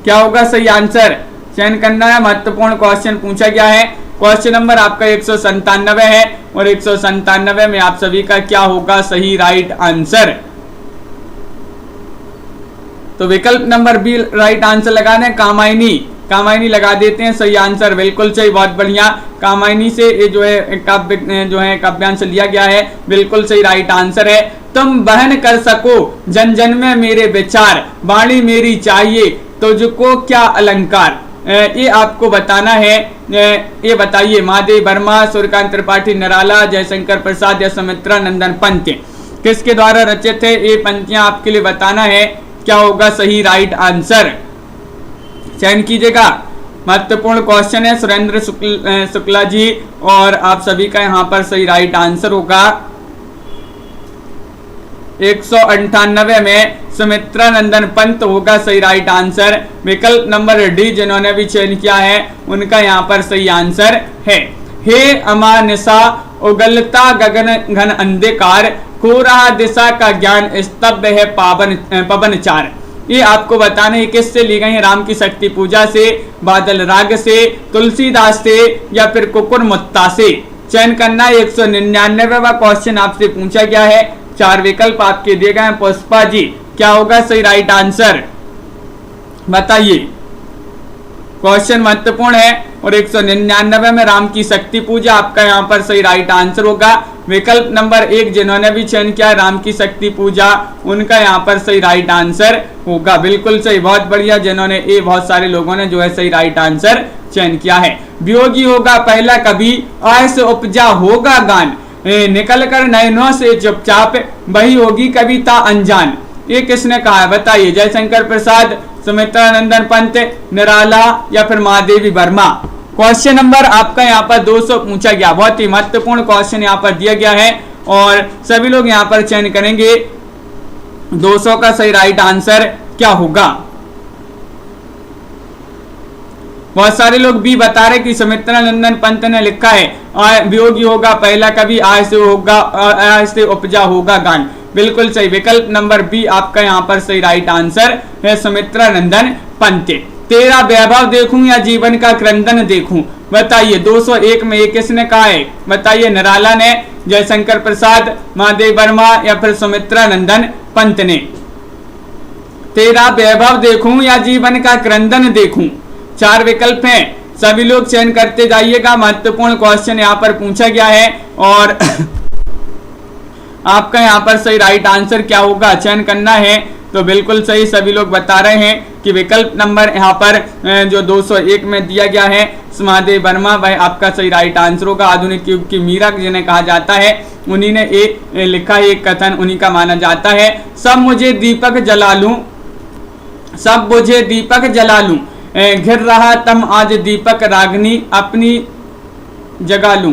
Speaker 1: क्या होगा सही आंसर? चयन करना है। महत्वपूर्ण क्वेश्चन पूछा गया है। क्वेश्चन नंबर आपका 197 है और 197 में आप सभी का क्या होगा सही राइट आंसर? तो विकल्प नंबर बी राइट आंसर लगाना है। कामायनी, कामायनी लगा देते हैं, सही आंसर बिल्कुल सही, बहुत बढ़िया। कामायनी से ये जो है काव्य जो है काव्यांश लिया गया है, बिल्कुल सही राइट आंसर है। तुम बहन कर सको जन जन में मेरे विचार, वाणी मेरी चाहिए तुझको क्या अलंकार, ये आपको बताना है। ये बताइए महादेव वर्मा, सूर्यकांत त्रिपाठी निराला, जयशंकर प्रसाद या सुमित्रा नंदन पंत किसके द्वारा रचित है? ये पंक्तियां आपके लिए बताना है क्या होगा सही राइट आंसर? चयन कीजिएगा। महत्वपूर्ण क्वेश्चन है सुरेंद्र शुक्ला जी और आप सभी का यहाँ पर सही राइट आंसर होगा 198 में सुमित्रा नंदन पंत होगा सही राइट आंसर। विकल्प नंबर डी जिन्होंने भी चयन किया है उनका यहाँ पर सही आंसर है। हे अमानिसा उगलता गगन घन अंधकार, खो रहा दिशा का ज्ञान स्तब्ध है पवन चार, ये आपको बताने है किससे ली गई है? राम की शक्ति पूजा से, बादल राग से, तुलसीदास से या फिर कुकुर मुत्ता से? चयन करना है। 199वां क्वेश्चन आपसे पूछा गया है, 4 विकल्प आपके दिए गए हैं। पुष्पा जी क्या होगा सही राइट आंसर? बताइए। क्वेश्चन महत्वपूर्ण है और 199 में राम की शक्ति पूजा आपका यहाँ पर सही राइट आंसर होगा। विकल्प नंबर 1 जिन्होंने भी चयन किया राम की शक्ति पूजा, उनका यहाँ पर सही राइट आंसर होगा। बिल्कुल सही, बहुत बढ़िया। जिन्होंने ये बहुत सारे लोगों ने जो है सही राइट आंसर चयन किया है। वियोगी होगा पहला कभी, आय से उपजा होगा गान, निकल कर नयनों से चुपचाप, वही होगी कविता अनजान, ये किसने कहा है? बताइए। जयशंकर प्रसाद, सुमित्रा नंदन पंत, निराला या फिर महादेवी वर्मा? क्वेश्चन नंबर आपका यहाँ पर 200 पूछा गया, बहुत ही महत्वपूर्ण क्वेश्चन यहाँ पर दिया गया है और सभी लोग यहाँ पर चयन करेंगे 200 का सही राइट आंसर क्या होगा। बहुत सारे लोग भी बता रहे कि सुमित्रा नंदन पंत ने लिखा है वियोगी होगा पहला कवि, आय से उपजा होगा गान। बिल्कुल सही, विकल्प नंबर बी आपका यहाँ पर सही राइट आंसर है, सुमित्रा नंदन पंत। तेरा वैभव देखूं या जीवन का क्रंदन देखूं, बताइए 201 में ये किसने कहा है, बताइए निराला ने, जयशंकर प्रसाद, महादेव वर्मा या फिर सुमित्रा नंदन पंत ने। तेरा वैभव देखूं या जीवन का क्रंदन देखूं, 4 विकल्प हैं, सभी लोग चयन करते जाइएगा। महत्वपूर्ण क्वेश्चन यहाँ पर पूछा गया है और आपका यहाँ पर सही राइट आंसर क्या होगा, चयन करना है। तो बिल्कुल सही सभी लोग बता रहे हैं कि विकल्प नंबर यहाँ पर जो 201 में दिया गया है महादेव वर्मा, वह आपका सही राइट आंसर होगा। आधुनिक युग की मीरा जिन्हें कहा जाता है, उन्हीं ने ये लिखा है, एक कथन उन्हीं का माना जाता है। सब मुझे दीपक जला लूं, सब मुझे दीपक जला लूं, घिर रहा तम आज दीपक रागनी अपनी जगा लूं।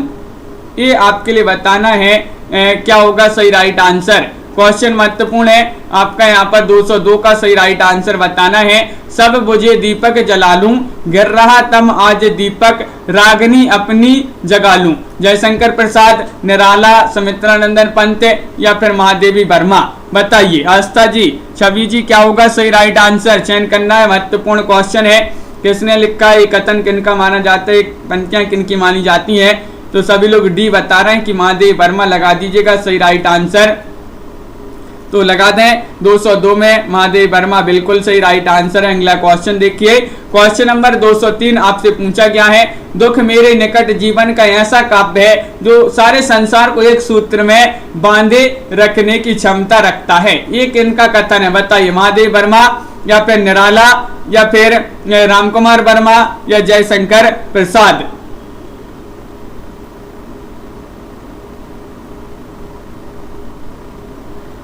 Speaker 1: ये आपके लिए बताना है क्या होगा सही राइट आंसर। क्वेश्चन महत्वपूर्ण है, आपका यहाँ पर 202 का सही राइट आंसर बताना है। सब बुझे दीपक जला लूं, गिर रहा तम आज दीपक रागनी अपनी जगा लूं। जयशंकर प्रसाद, निराला, सुमित्रा नंदन पंत या फिर महादेवी वर्मा, बताइए। आस्था जी, छवि जी, क्या होगा सही राइट आंसर, चयन करना है। महत्वपूर्ण क्वेश्चन है, किसने लिखा है, कथन किनका माना जाता है, पंक्तियां किनकी मानी जाती हैं। तो सभी लोग डी बता रहे हैं कि महादेव वर्मा लगा दीजिएगा सही राइट आंसर। तो लगा दें 202 में महादेव वर्मा बिल्कुल सही राइट आंसर है। अगला क्वेश्चन देखिए, क्वेश्चन नंबर 203 आपसे पूछा गया है। दुख मेरे निकट जीवन का ऐसा काव्य है जो सारे संसार को एक सूत्र में बांधे रखने की क्षमता रखता है। ये किनका कथन है, बताइए। महादेव वर्मा या फिर निराला या फिर रामकुमार वर्मा या जयशंकर प्रसाद।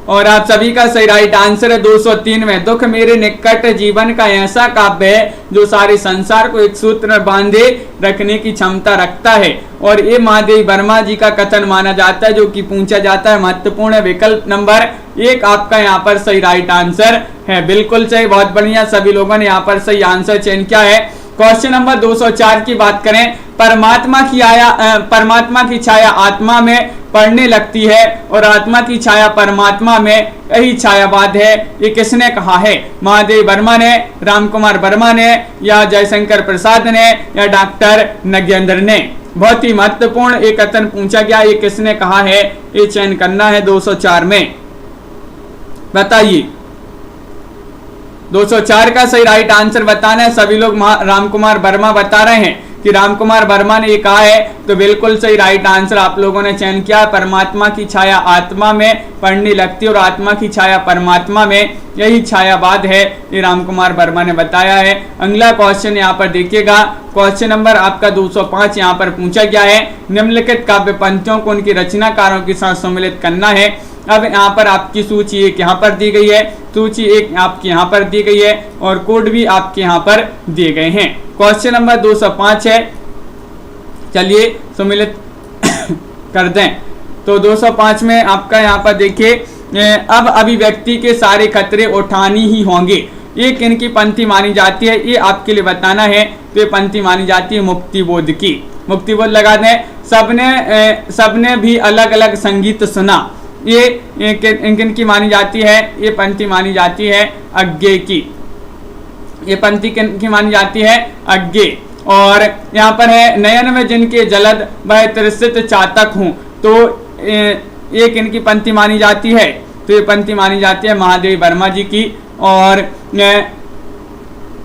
Speaker 1: और आप सभी का सही राइट आंसर है 203 में। दुख मेरे निकट जीवन का ऐसा काव्य है जो सारे संसार को एक सूत्र में बांधे रखने की क्षमता रखता है। और ये महादेव वर्मा जी का कथन माना जाता है, जो कि पूछा जाता है। महत्वपूर्ण विकल्प नंबर 1 आपका यहाँ पर सही राइट आंसर है। बिल्कुल सही, बहुत बढ़िया, सभी लोगों ने यहाँ पर सही आंसर चयन किया है। क्वेश्चन नंबर 204 की बात करें, परमात्मा की छाया आत्मा में पड़ने लगती है और आत्मा की छाया परमात्मा में, यही छायावाद है। ये किसने कहा है, महादेव वर्मा ने, रामकुमार वर्मा ने या जयशंकर प्रसाद ने या डॉक्टर नगेंद्र ने। बहुत ही महत्वपूर्ण एक कथन पूछा गया, ये किसने कहा है, ये चयन करना है 204 में, बताइए। 204 का सही राइट आंसर बताना है। सभी लोग रामकुमार वर्मा बता रहे हैं कि रामकुमार वर्मा ने ये कहा है, तो बिल्कुल सही राइट आंसर आप लोगों ने चयन किया। परमात्मा की छाया आत्मा में पड़ने लगती है और आत्मा की छाया परमात्मा में, यही छायावाद है, ये रामकुमार वर्मा ने बताया है। अगला क्वेश्चन यहाँ पर देखिएगा, क्वेश्चन नंबर आपका 205 यहाँ पर पूछा गया है। निम्नलिखित काव्य पंक्तियों को उनकी रचनाकारों के साथ सम्मिलित करना है। अब यहाँ पर आपकी सूची एक यहाँ पर दी गई है, सूची एक आपकी यहाँ पर दी गई है और कोड भी आपके यहाँ पर दिए गए हैं। क्वेश्चन नंबर 205 है, चलिए सम्मिलित कर दें। तो 205 में आपका यहाँ पर देखिए, अब अभिव्यक्ति के सारे खतरे उठानी ही होंगे, ये किनकी पंक्ति मानी जाती है, ये आपके लिए बताना है। तो ये पंक्ति मानी जाती है मुक्तिबोध की। मुक्तिबोध लगा दें। सबने भी अलग अलग संगीत सुना, ये किनकी मानी जाती है, ये पंक्ति मानी जाती है अज्ञे की। ये पंक्ति किनकी मानी जाती है, अज्ञे। और यहाँ पर है, नयन में जिनके जलद वह त्रिसित चातक हूँ, तो ये किनकी पंक्ति मानी जाती है, तो ये पंक्ति मानी जाती है महादेव वर्मा जी की। और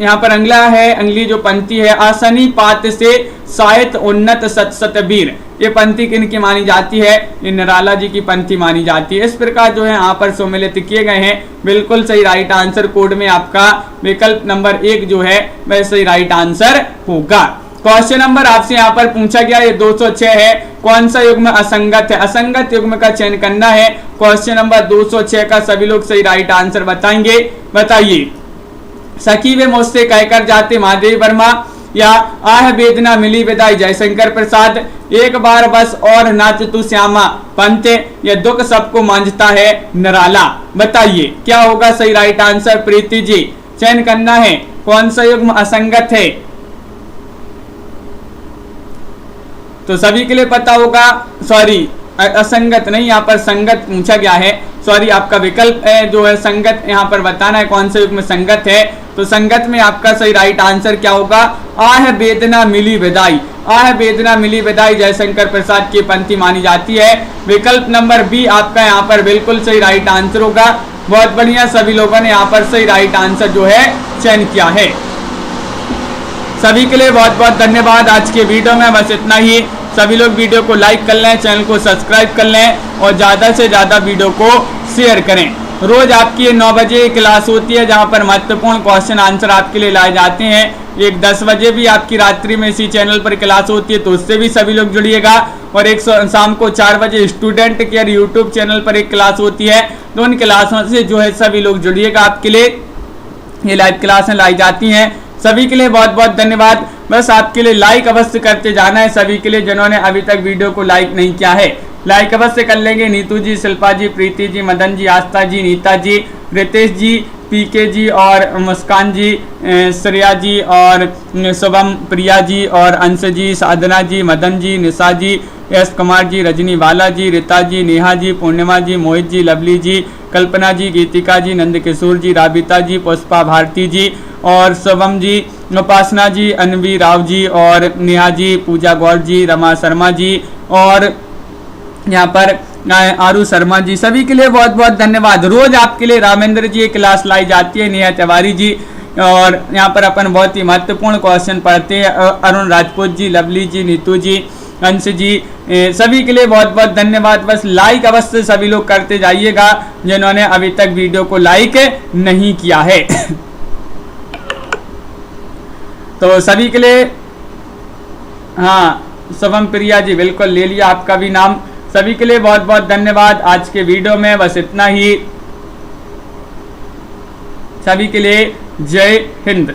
Speaker 1: यहाँ पर अगली जो पंक्ति है, आसनी पात से साहित्य उन्नत सत सतबीर, ये पंक्ति किनकी मानी जाती है, ये निराला जी की पंक्ति मानी जाती है। इस प्रकार जो है यहाँ पर सम्मिलित किए गए हैं। बिल्कुल सही राइट आंसर कोड में आपका विकल्प नंबर 1 जो है वह सही राइट आंसर होगा। क्वेश्चन नंबर आपसे यहाँ पर पूछा गया, ये 206 है, कौन सा युग्म असंगत है, असंगत युग्म का चयन करना है। क्वेश्चन नंबर 206 का सभी लोग सही राइट आंसर बताएंगे, बताइए। सखी वे मुझसे कहकर जाते महादेव वर्मा या आह वेदना मिली विदाई जयशंकर प्रसाद, एक बार बस और नाच तू श्यामा पंत, या दुख सबको मांझता है निराला, बताइए क्या होगा सही राइट आंसर। प्रीति जी, चयन करना है, कौन सा युग्म असंगत है। तो सभी के लिए पता होगा, सॉरी असंगत नहीं, यहाँ पर संगत पूछा गया है, सॉरी आपका विकल्प जो है संगत यहाँ पर बताना है कौन से युग में संगत है। तो संगत में आपका सही राइट आंसर क्या होगा, आह वेदना मिली विदाई। आह वेदना मिली विदाई जयशंकर प्रसाद की पंक्ति मानी जाती है। विकल्प नंबर बी आपका यहाँ पर बिल्कुल सही राइट आंसर होगा। बहुत बढ़िया, सभी लोगों ने यहाँ पर सही राइट आंसर जो है चयन किया है। सभी के लिए बहुत बहुत धन्यवाद। आज के वीडियो में बस इतना ही। सभी लोग वीडियो को लाइक कर लें, चैनल को सब्सक्राइब कर लें और ज़्यादा से ज़्यादा वीडियो को शेयर करें। रोज आपकी 9 बजे क्लास होती है जहां पर महत्वपूर्ण क्वेश्चन आंसर आपके लिए लाए जाते हैं। एक 10 बजे भी आपकी रात्रि में इसी चैनल पर क्लास होती है, तो उससे भी सभी लोग जुड़िएगा। और एक शाम को 4 बजे स्टूडेंट केयर यूट्यूब चैनल पर एक क्लास होती है, तो उन क्लासों से जो है सभी लोग जुड़िएगा। आपके लिए ये लाइव क्लासें लाई जाती हैं। सभी के लिए बहुत बहुत धन्यवाद। बस आपके लिए लाइक अवश्य करते जाना है। सभी के लिए जिन्होंने अभी तक वीडियो को लाइक नहीं किया है, लाइक अवश्य कर लेंगे। नीतू जी, शिल्पा जी, प्रीति जी, मदन जी, आस्था जी, नीता जी, रितेश जी, पीके जी और मुस्कान जी, श्रेया जी और शुभम, प्रिया जी और अंश जी, साधना जी, मदन जी, निशा जी, एस कुमार जी, रजनी वाला जी, रीता जी, नेहा जी, पूर्णिमा जी, मोहित जी, लवली जी, कल्पना जी, गीतिका जी, नंद किशोर जी, राबिता जी, पुष्पा भारती जी और शुभम जी, उपासना जी, अनवी राव जी और नेहा जी, पूजा गौर जी, रमा शर्मा जी और यहाँ पर आरू शर्मा जी। सभी के लिए बहुत बहुत धन्यवाद। रोज आपके लिए रामेंद्र जी क्लास लाई जाती है, नेहा तिवारी जी, और यहाँ पर अपन बहुत ही महत्वपूर्ण क्वेश्चन पढ़ते हैं। अरुण राजपूत जी, लवली जी, नीतू जी, अंश जी, सभी के लिए बहुत बहुत धन्यवाद। बस लाइक अवश्य सभी लोग करते जाइएगा जिन्होंने अभी तक वीडियो को लाइक नहीं किया है। तो सभी के लिए, हाँ शुभम प्रिया जी, बिल्कुल ले लिया आपका भी नाम। सभी के लिए बहुत बहुत धन्यवाद। आज के वीडियो में बस इतना ही। सभी के लिए जय हिंद।